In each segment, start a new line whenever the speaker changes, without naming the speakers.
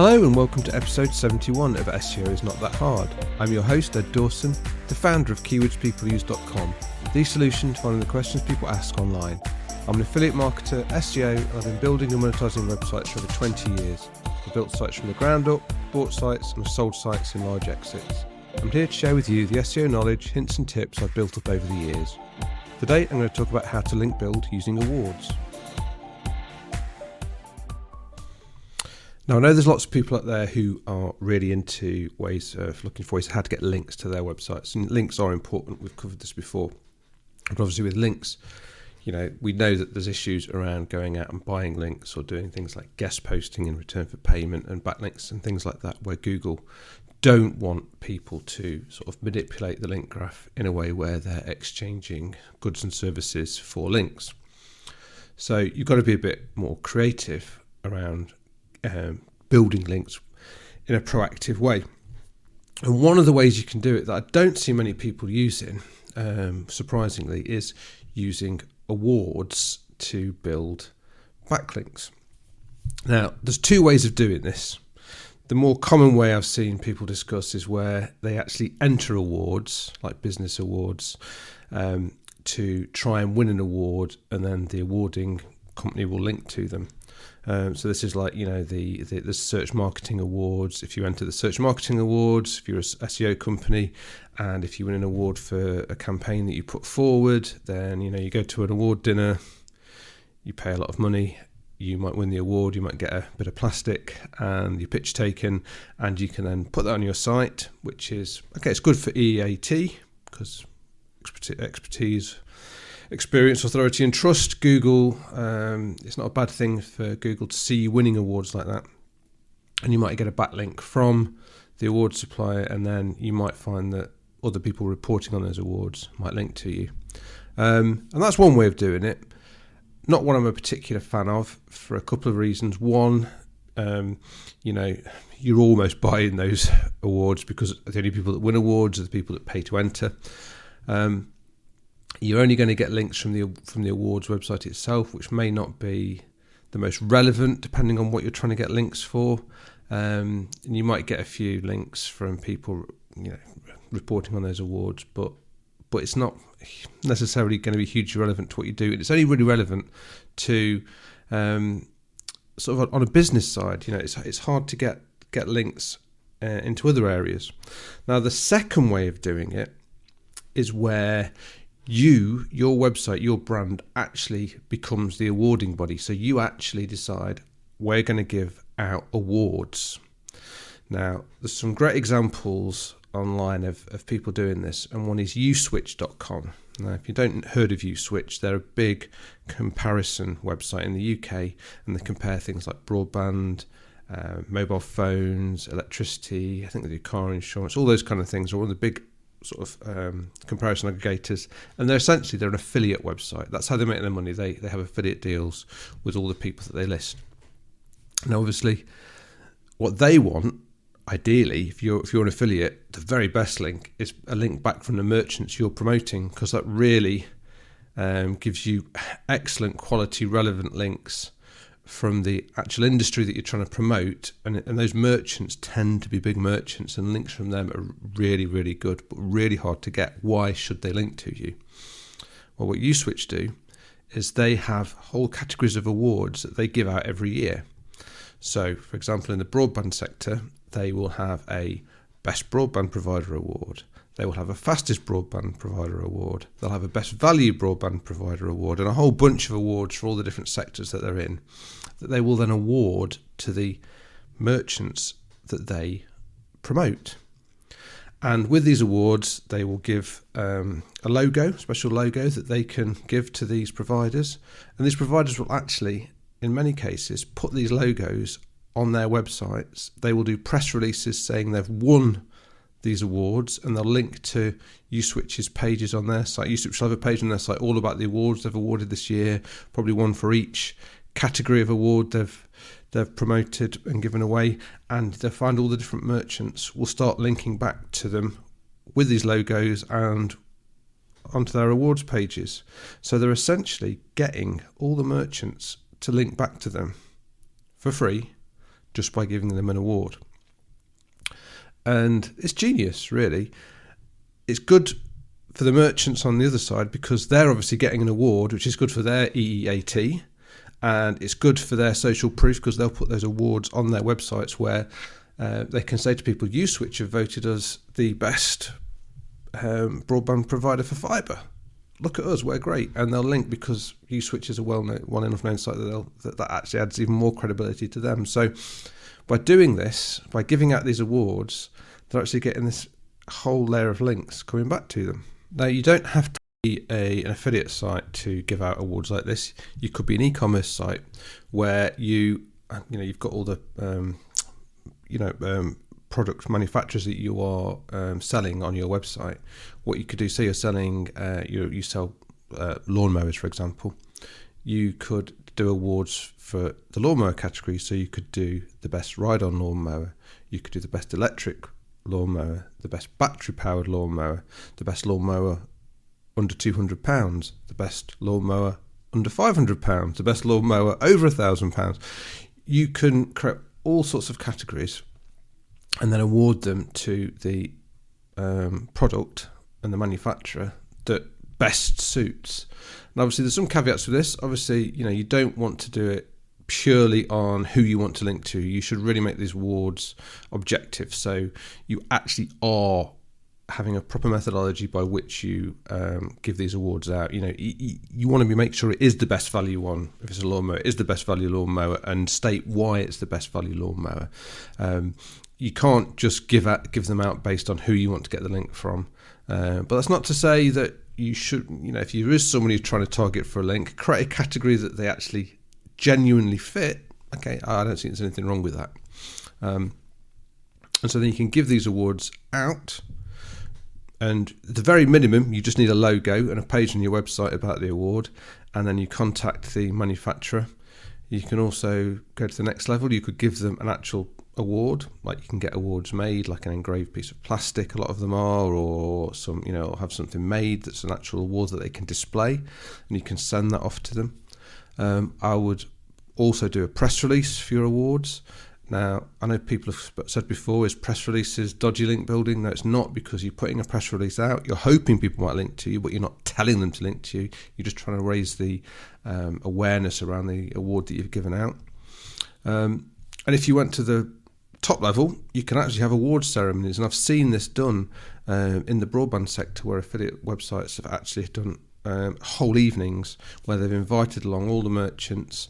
Hello and welcome to episode 71 of SEO is Not That Hard. I'm your host, Ed Dawson, the founder of keywordspeopleuse.com, the solution to finding the questions people ask online. I'm an affiliate marketer, SEO, and I've been building and monetizing websites for over 20 years. I've built sites from the ground up, bought sites, and have sold sites in large exits. I'm here to share with you the SEO knowledge, hints and tips I've built up over the years. Today I'm going to talk about how to link build using awards. Now, I know there's lots of people out there who are really into ways of looking for ways how to get links to their websites, and links are important. We've covered this before. But obviously with links, we know that there's issues around going out and buying links or doing things like guest posting in return for payment and backlinks and things like that, where Google don't want people to sort of manipulate the link graph in a way where they're exchanging goods and services for links. So you've got to be a bit more creative around building links in a proactive way. And one of the ways you can do it that I don't see many people using, surprisingly, is using awards to build backlinks. Now, there's two ways of doing this. The more common way I've seen people discuss is where they actually enter awards, like business awards, to try and win an award, and then the awarding company will link to them. So this is like, the search marketing awards. If you enter the search marketing awards, if you're a SEO company, and if you win an award for a campaign that you put forward, then, you go to an award dinner, you pay a lot of money, you might win the award, you might get a bit of plastic and your pitch taken, and you can then put that on your site, which is, it's good for EAT because expertise, experience, authority and trust. Google, it's not a bad thing for Google to see you winning awards like that, and you might get a backlink from the award supplier, and then you might find that other people reporting on those awards might link to you, and that's one way of doing it. Not one I'm a particular fan of for a couple of reasons. One, you're almost buying those awards because the only people that win awards are the people that pay to enter. You're only going to get links from the awards website itself, which may not be the most relevant depending on what you're trying to get links for. And you might get a few links from people, reporting on those awards, but it's not necessarily going to be hugely relevant to what you do. And it's only really relevant to sort of on a business side. It's hard to get links into other areas. Now, the second way of doing it is where your website, your brand actually becomes the awarding body. So you actually decide, we're going to give out awards. Now, there's some great examples online of people doing this, and one is uswitch.com. Now, if you don't heard of Uswitch, they're a big comparison website in the UK, and they compare things like broadband, mobile phones, electricity, I think they do car insurance, all those kind of things are one of the big sort of comparison aggregators, and they're an affiliate website. That's how they make their money. They have affiliate deals with all the people that they list. Now, obviously, what they want, ideally, if you're an affiliate, the very best link is a link back from the merchants you're promoting, because that really gives you excellent quality, relevant links from the actual industry that you're trying to promote, and those merchants tend to be big merchants, and links from them are really, really good, but really hard to get. Why should they link to you? Well, what Uswitch do is they have whole categories of awards that they give out every year. So, for example, in the broadband sector, they will have a Best Broadband Provider Award. They will have a Fastest Broadband Provider Award. They'll have a Best Value Broadband Provider Award, and a whole bunch of awards for all the different sectors that they're in, that they will then award to the merchants that they promote. And with these awards, they will give a special logo that they can give to these providers. And these providers will actually, in many cases, put these logos on their websites. They will do press releases saying they've won these awards, and they'll link to Uswitch's pages on their site. Uswitch will have a page on their site all about the awards they've awarded this year, probably one for each category of award they've promoted and given away, and they'll find all the different merchants will start linking back to them with these logos and onto their awards pages. So they're essentially getting all the merchants to link back to them for free just by giving them an award. And it's genius, really. It's good for the merchants on the other side because they're obviously getting an award, which is good for their EEAT, and it's good for their social proof because they'll put those awards on their websites where they can say to people, Uswitch have voted us the best broadband provider for fibre. Look at us, we're great. And they'll link because Uswitch is a well enough known site that actually adds even more credibility to them. So by doing this, by giving out these awards, they're actually getting this whole layer of links coming back to them. Now, you don't have to be an affiliate site to give out awards like this. You could be an e-commerce site where you've got all the product manufacturers that you are selling on your website. What you could do, say you're selling, you sell lawnmowers, for example. You could do awards for the lawnmower category. So you could do the best ride-on lawnmower. You could do the best electric lawnmower, the best battery-powered lawnmower, the best lawnmower under £200, the best lawnmower under £500, the best lawnmower over £1,000. You can create all sorts of categories and then award them to the product and the manufacturer that best suits. And obviously there's some caveats to this. Obviously, you don't want to do it purely on who you want to link to. You should really make these awards objective. So you actually are having a proper methodology by which you give these awards out. You want to make sure it is the best value one. If it's a lawnmower, it is the best value lawnmower, and state why it's the best value lawnmower. You can't just give them out based on who you want to get the link from. But that's not to say that you should, if there is someone who's trying to target for a link, create a category that they actually genuinely fit. Okay, I don't think there's anything wrong with that. And so then you can give these awards out. And the very minimum, you just need a logo and a page on your website about the award, and then you contact the manufacturer. You can also go to the next level. You could give them an actual award, like you can get awards made, like an engraved piece of plastic, a lot of them are, or some, have something made that's an actual award that they can display, and you can send that off to them. I would also do a press release for your awards. Now, I know people have said before, is press releases dodgy link building? No, it's not, because you're putting a press release out. You're hoping people might link to you, but you're not telling them to link to you. You're just trying to raise the awareness around the award that you've given out. And if you went to the top level, you can actually have awards ceremonies. And I've seen this done in the broadband sector, where affiliate websites have actually done whole evenings where they've invited along all the merchants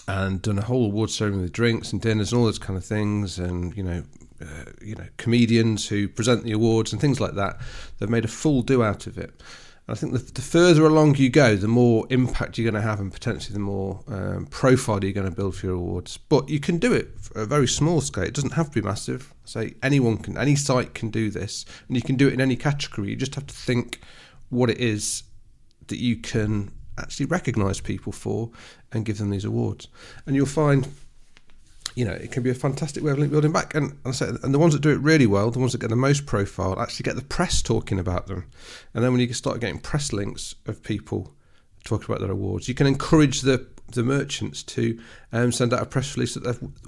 and done a whole award ceremony with drinks and dinners and all those kind of things, and comedians who present the awards and things like that. They've made a full do out of it. And I think the further along you go, the more impact you're going to have, and potentially the more profile you're going to build for your awards. But you can do it at a very small scale. It doesn't have to be massive. Any site can do this, and you can do it in any category. You just have to think what it is that you can actually recognise people for and give them these awards. And you'll find, it can be a fantastic way of link building back. And the ones that do it really well, the ones that get the most profile, actually get the press talking about them. And then when you start getting press links of people talking about their awards, you can encourage the merchants to send out a press release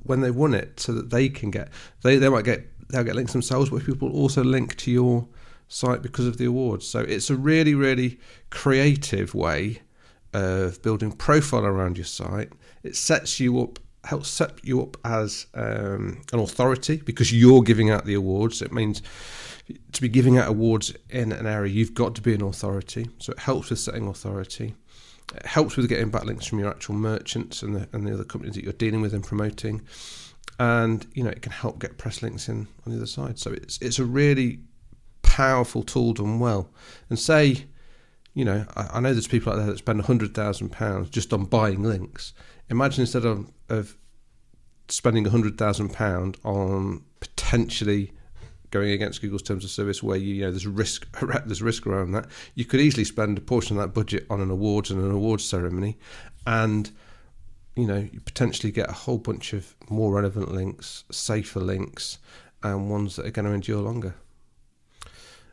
when they've won it, so that they can get, they'll get links themselves, but people also link to your site because of the awards. So it's a really, really creative way of building profile around your site. It helps set you up as an authority, because you're giving out the awards. It means to be giving out awards in an area, you've got to be an authority. So it helps with setting authority. It helps with getting backlinks from your actual merchants and the other companies that you're dealing with and promoting. And it can help get press links in on the other side. So it's a really powerful tool done well. And say, I know there's people out there that spend £100,000 just on buying links. Imagine instead of spending £100,000 on potentially going against Google's terms of service, where there's risk around that, you could easily spend a portion of that budget on an awards ceremony, and you potentially get a whole bunch of more relevant links, safer links, and ones that are going to endure longer.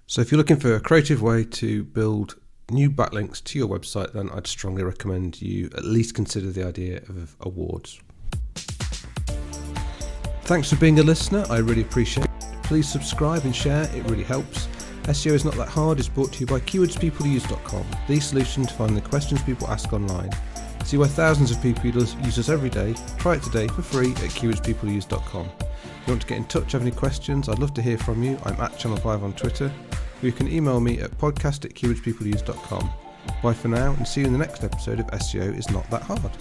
So if you're looking for a creative way to build new backlinks to your website, then I'd strongly recommend you at least consider the idea of awards. Thanks for being a listener, I really appreciate it. Please subscribe and share, it really helps. SEO is Not That Hard is brought to you by keywordspeopleuse.com, the solution to finding the questions people ask online. See why thousands of people use us every day. Try it today for free at keywordspeopleuse.com. If you want to get in touch, have any questions, I'd love to hear from you. I'm at Channel 5 on Twitter. Or you can email me at podcast@keywordspeopleuse.com. Bye for now, and see you in the next episode of SEO is Not That Hard.